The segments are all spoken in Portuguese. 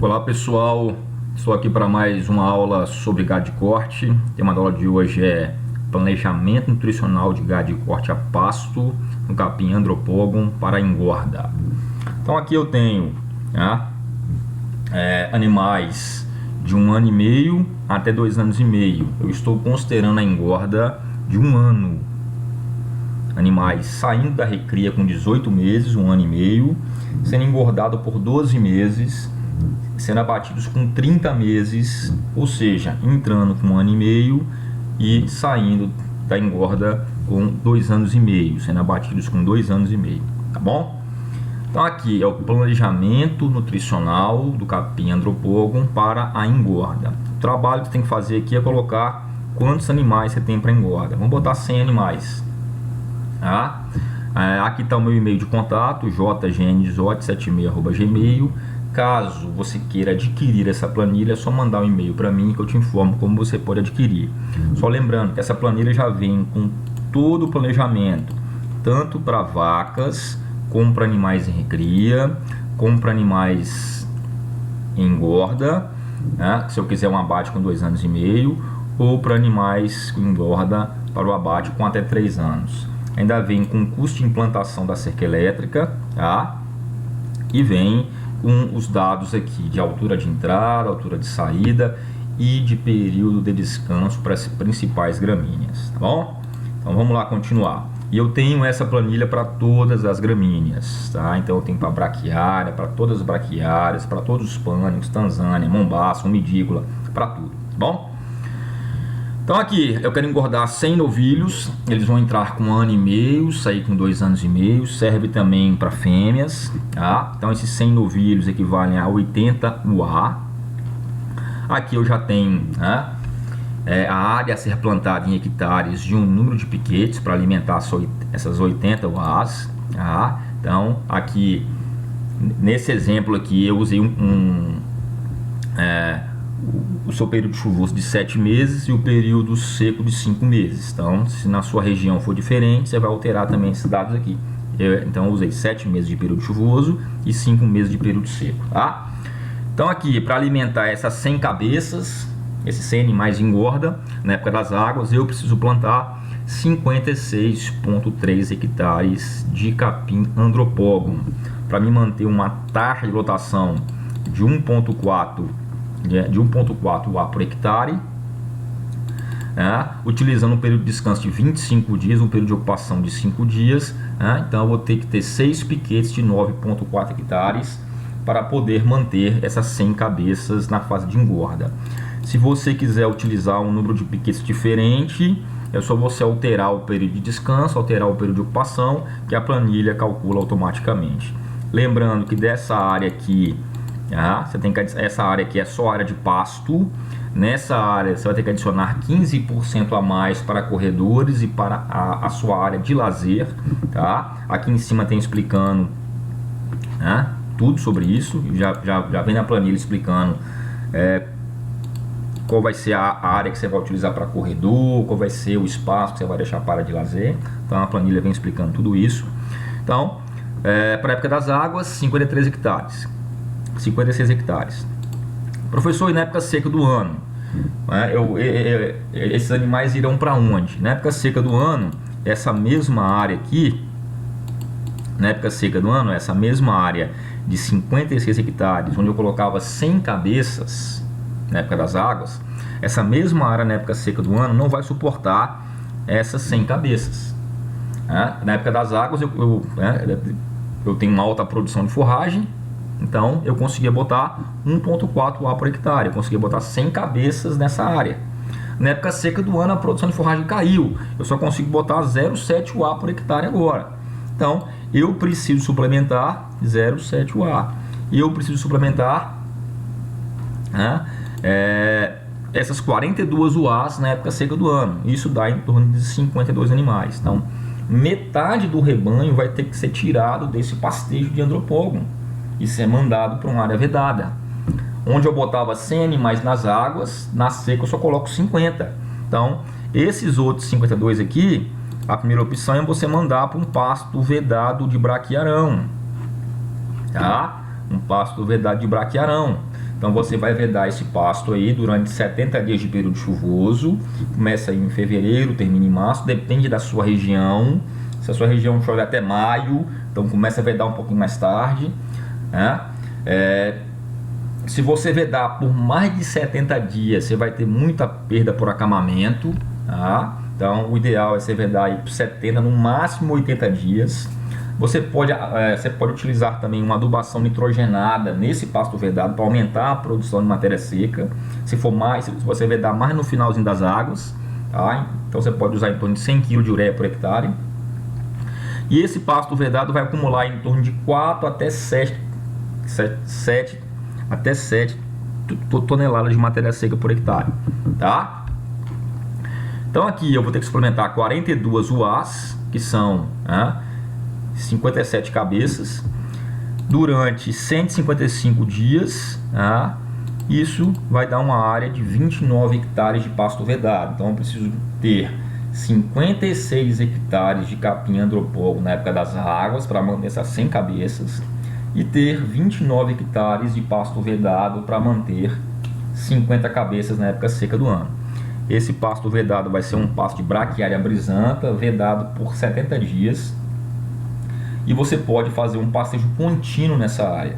Olá pessoal, estou aqui para mais uma aula sobre gado de corte. O tema da aula de hoje é planejamento nutricional de gado de corte a pasto no capim Andropogon para engorda. Então aqui eu tenho animais de 1 ano e meio até 2 anos e meio. Eu estou considerando a engorda de 1 ano. Animais saindo da recria com 18 meses, 1 ano e meio, sendo engordado por 12 meses, sendo abatidos com 30 meses, ou seja, entrando com 1 ano e meio e saindo da engorda com 2 anos e meio, sendo abatidos com 2 anos e meio, tá bom? Então aqui é o planejamento nutricional do capim Andropogon para a engorda. O trabalho que você tem que fazer aqui é colocar quantos animais você tem para engorda. Vamos botar 100 animais. Tá? Aqui está o meu e-mail de contato, jgn1876@gmail. Caso você queira adquirir essa planilha, é só mandar um e-mail para mim que eu te informo como você pode adquirir. Só lembrando que essa planilha já vem com todo o planejamento, tanto para vacas, como para animais em recria, como para animais em engorda, né? Se eu quiser um abate com 2 anos e meio, ou para animais com engorda para o abate com até 3 anos. Ainda vem com custo de implantação da cerca elétrica, tá? E vem com os dados aqui de altura de entrada, altura de saída e de período de descanso para as principais gramíneas, tá bom? Então vamos lá continuar. E eu tenho essa planilha para todas as gramíneas, tá? Então eu tenho para braquiária, para todas as braquiárias, para todos os pânicos, Tanzânia, Mombaça, Umidícola, para tudo, tá bom? Então aqui eu quero engordar 100 novilhos, eles vão entrar com 1 ano e meio, sair com 2 anos e meio, serve também para fêmeas, tá? Então esses 100 novilhos equivalem a 80 UA. Aqui eu já tenho a área a ser plantada em hectares de um número de piquetes para alimentar essas 80 UAs, tá? Então aqui nesse exemplo aqui eu usei o seu período chuvoso de 7 meses e o período seco de 5 meses. Então, se na sua região for diferente, você vai alterar também esses dados aqui. Então, eu usei 7 meses de período chuvoso e 5 meses de período seco, tá? Então, aqui, para alimentar essas 100 cabeças, esses 100 animais de engorda, na época das águas, eu preciso plantar 56,3 hectares de capim Andropogon, para me manter uma taxa de lotação de 1,4 UA por hectare, utilizando um período de descanso de 25 dias, um período de ocupação de 5 dias, então eu vou ter que ter 6 piquetes de 9,4 hectares para poder manter essas 100 cabeças na fase de engorda. Se você quiser utilizar um número de piquetes diferente, é só você alterar o período de descanso, alterar o período de ocupação, que a planilha calcula automaticamente. Lembrando que dessa área aqui, você tem que, essa área aqui é só área de pasto. Nessa área você vai ter que adicionar 15% a mais para corredores e para a sua área de lazer, tá? Aqui em cima tem explicando tudo sobre isso. Já vem na planilha explicando qual vai ser a área que você vai utilizar para corredor, qual vai ser o espaço que você vai deixar para a área de lazer. Então a planilha vem explicando tudo isso. Então, para a época das águas, 53 hectares. 56 hectares. Professor, e na época seca do ano? Esses animais irão para onde? Na época seca do ano, essa mesma área aqui, na época seca do ano, essa mesma área de 56 hectares, onde eu colocava 100 cabeças, na época das águas, essa mesma área na época seca do ano não vai suportar essas 100 cabeças. Na época das águas, eu tenho uma alta produção de forragem. Então eu conseguia botar 1,4 UA por hectare, eu conseguia botar 100 cabeças nessa área. Na época seca do ano a produção de forragem caiu, eu só consigo botar 0,7 UA por hectare agora. Então eu preciso suplementar 0,7 UA. E eu preciso suplementar essas 42 UAs na época seca do ano. Isso dá em torno de 52 animais. Então metade do rebanho vai ter que ser tirado desse pastejo de Andropogon e ser mandado para uma área vedada. Onde eu botava 100 animais nas águas, na seca eu só coloco 50. Então, esses outros 52 aqui, a primeira opção é você mandar para um pasto vedado de braquiarão, tá? Um pasto vedado de braquiarão. Então você vai vedar esse pasto aí durante 70 dias de período chuvoso. Começa aí em fevereiro, termina em março, depende da sua região. Se a sua região chove até maio, então começa a vedar um pouquinho mais tarde, né? Se você vedar por mais de 70 dias, você vai ter muita perda por acamamento, tá? Então o ideal é você vedar aí por 70, no máximo 80 dias. Você pode utilizar também uma adubação nitrogenada nesse pasto vedado para aumentar a produção de matéria seca. Se você vedar mais no finalzinho das águas, tá? Então você pode usar em torno de 100 kg de ureia por hectare. E esse pasto vedado vai acumular em torno de 4 até 7 toneladas de matéria seca por hectare, tá? Então aqui eu vou ter que suplementar 42 UAs, que são 57 cabeças, durante 155 dias, tá? Isso vai dar uma área de 29 hectares de pasto vedado. Então eu preciso ter 56 hectares de capim andropólogo na época das águas para manter essas 100 cabeças e ter 29 hectares de pasto vedado para manter 50 cabeças na época seca do ano. Esse pasto vedado vai ser um pasto de braquiária brisanta, vedado por 70 dias. E você pode fazer um pastejo contínuo nessa área.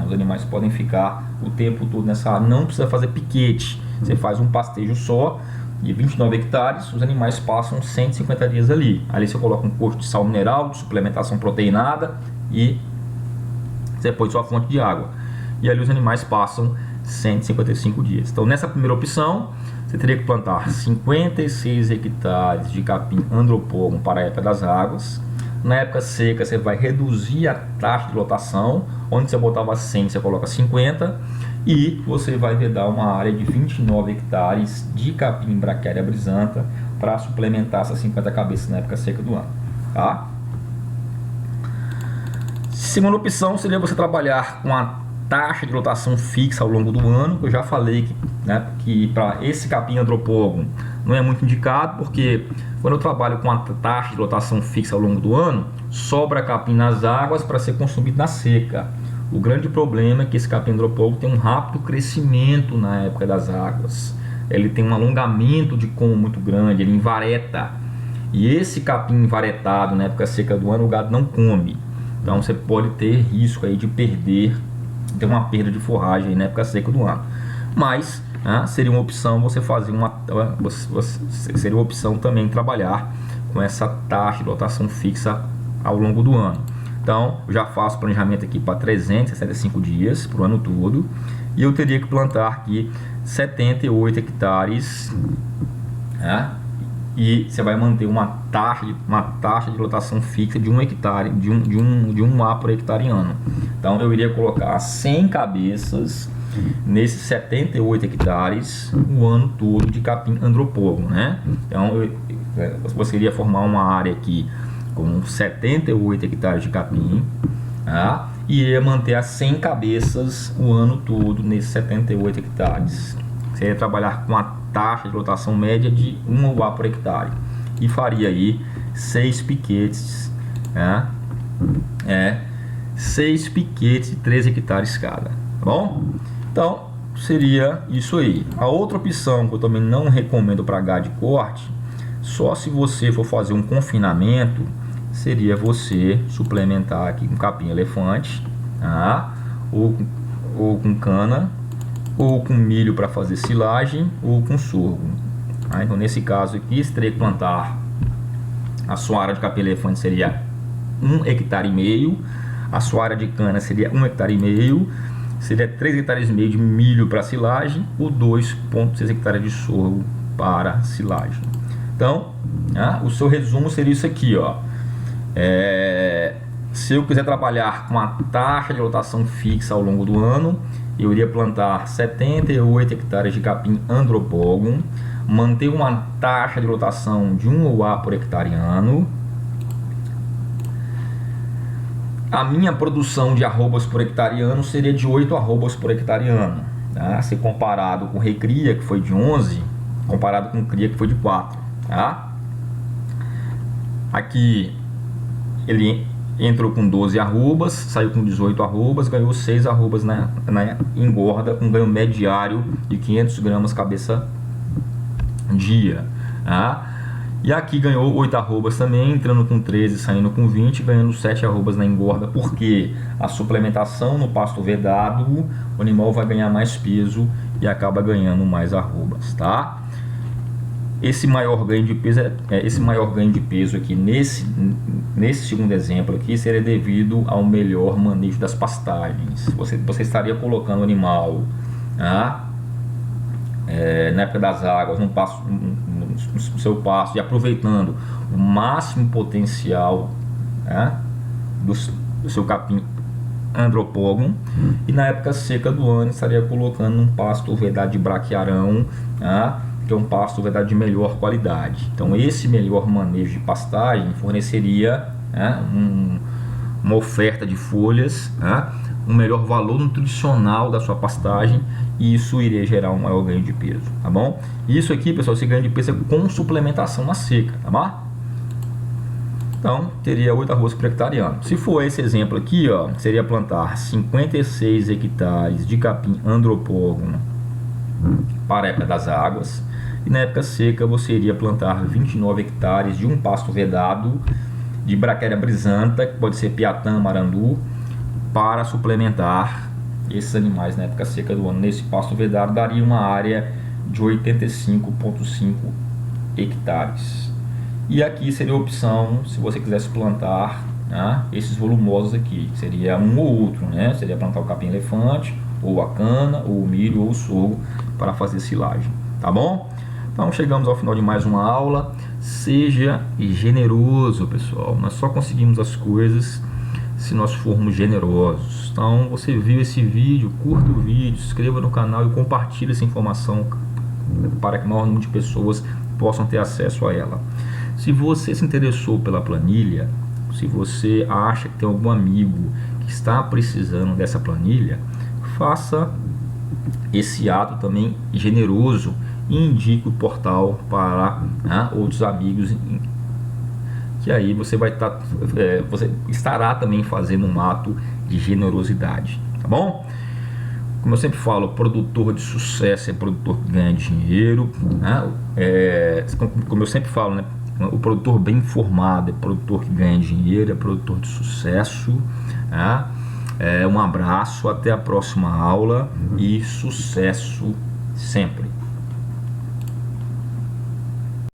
Os animais podem ficar o tempo todo nessa área, não precisa fazer piquete. Você faz um pastejo só de 29 hectares, os animais passam 150 dias ali. Ali você coloca um posto de sal mineral, de suplementação proteinada e você põe sua fonte de água. E ali os animais passam 155 dias. Então nessa primeira opção, você teria que plantar 56 hectares de capim andropólogo para a época das águas. Na época seca você vai reduzir a taxa de lotação, onde você botava 100 você coloca 50, e você vai vedar uma área de 29 hectares de capim braquiária brisanta para suplementar essas 50 cabeças na época seca do ano, tá? Segunda opção seria você trabalhar com a taxa de lotação fixa ao longo do ano, que eu já falei que para esse capim andropólogo não é muito indicado, porque quando eu trabalho com a taxa de lotação fixa ao longo do ano, sobra capim nas águas para ser consumido na seca. O grande problema é que esse capim andropólogo tem um rápido crescimento na época das águas. Ele tem um alongamento de como muito grande, ele envareta. E esse capim envaretado na época seca do ano, o gado não come. Então você pode ter risco aí de ter uma perda de forragem na época seca do ano. Mas seria uma opção você fazer seria uma opção também trabalhar com essa taxa de lotação fixa ao longo do ano. Então eu já faço planejamento aqui para 365 dias para o ano todo, e eu teria que plantar aqui 78 hectares, e você vai manter uma taxa de lotação fixa de 1 hectare, de um A por hectare ano. Então eu iria colocar 100 cabeças nesses 78 hectares o ano todo de capim andropólogo, né? Então você iria formar uma área aqui com 78 hectares de capim, e iria manter as 100 cabeças o ano todo nesses 78 hectares. Você iria trabalhar com a taxa de lotação média de 1 UA por hectare e faria aí 6 piquetes, 6 piquetes de 13 hectares cada, tá bom? Então seria isso aí. A outra opção que eu também não recomendo para gado de corte, só se você for fazer um confinamento, seria você suplementar aqui com capim elefante, ou com cana, ou com milho para fazer silagem, ou com sorgo. Então nesse caso aqui, você teria que plantar, a sua área de capim elefante seria 1,5 hectare, a sua área de cana seria 1,5 hectare, seria 3,5 hectares de milho para silagem, ou 2,6 hectares de sorgo para silagem. Então o seu resumo seria isso aqui, se eu quiser trabalhar com a taxa de lotação fixa ao longo do ano, eu iria plantar 78 hectares de capim andropólogo, manter uma taxa de lotação de 1 UA por hectare ano. A minha produção de arrobas por hectare ano seria de 8 arrobas por hectare ano, se comparado com recria, que foi de 11, comparado com cria, que foi de 4, Aqui entrou com 12 arrobas, saiu com 18 arrobas, ganhou 6 arrobas na engorda, com ganho médio diário de 500 gramas cabeça dia. Tá? E aqui ganhou 8 arrobas também, entrando com 13, saindo com 20, ganhando 7 arrobas na engorda, porque a suplementação no pasto vedado, o animal vai ganhar mais peso e acaba ganhando mais arrobas, tá? Esse maior ganho de peso aqui nesse segundo exemplo aqui seria devido ao melhor manejo das pastagens. Você estaria colocando o animal, tá? Na época das águas, no seu pasto, e aproveitando o máximo potencial, né, do seu capim andropógon, e na época seca do ano estaria colocando um pasto vedado de braquiarão, né, que é um pasto vedado de melhor qualidade. Então esse melhor manejo de pastagem forneceria, né, uma oferta de folhas, né, um melhor valor nutricional da sua pastagem, e isso iria gerar um maior ganho de peso, tá bom? Isso aqui, pessoal, esse ganho de peso é com suplementação na seca, tá bom? Então, teria 8 arrobas por hectare ano. Se for esse exemplo aqui, ó, seria plantar 56 hectares de capim andropógono para a época das águas, e na época seca você iria plantar 29 hectares de um pasto vedado de braquiária brisanta, que pode ser piatã, marandu, para suplementar esses animais na época seca do ano. Nesse pasto vedado daria uma área de 85,5 hectares. E aqui seria a opção, se você quisesse plantar, né, esses volumosos aqui, seria um ou outro, né? Seria plantar o capim elefante, ou a cana, ou o milho, ou o sorgo para fazer silagem, tá bom? Então chegamos ao final de mais uma aula. Seja generoso, pessoal. Nós só conseguimos as coisas se nós formos generosos. Então, você viu esse vídeo, curta o vídeo, se inscreva no canal e compartilhe essa informação para que o maior número de pessoas possam ter acesso a ela. Se você se interessou pela planilha, se você acha que tem algum amigo que está precisando dessa planilha, faça esse ato também generoso e indique o portal para, né, outros amigos, que aí você vai estar, você estará também fazendo um ato de generosidade, tá bom? Como eu sempre falo, produtor de sucesso é produtor que ganha dinheiro, né? Como eu sempre falo, né? O produtor bem informado é produtor que ganha dinheiro, é produtor de sucesso, né? Um abraço, até a próxima aula e sucesso sempre!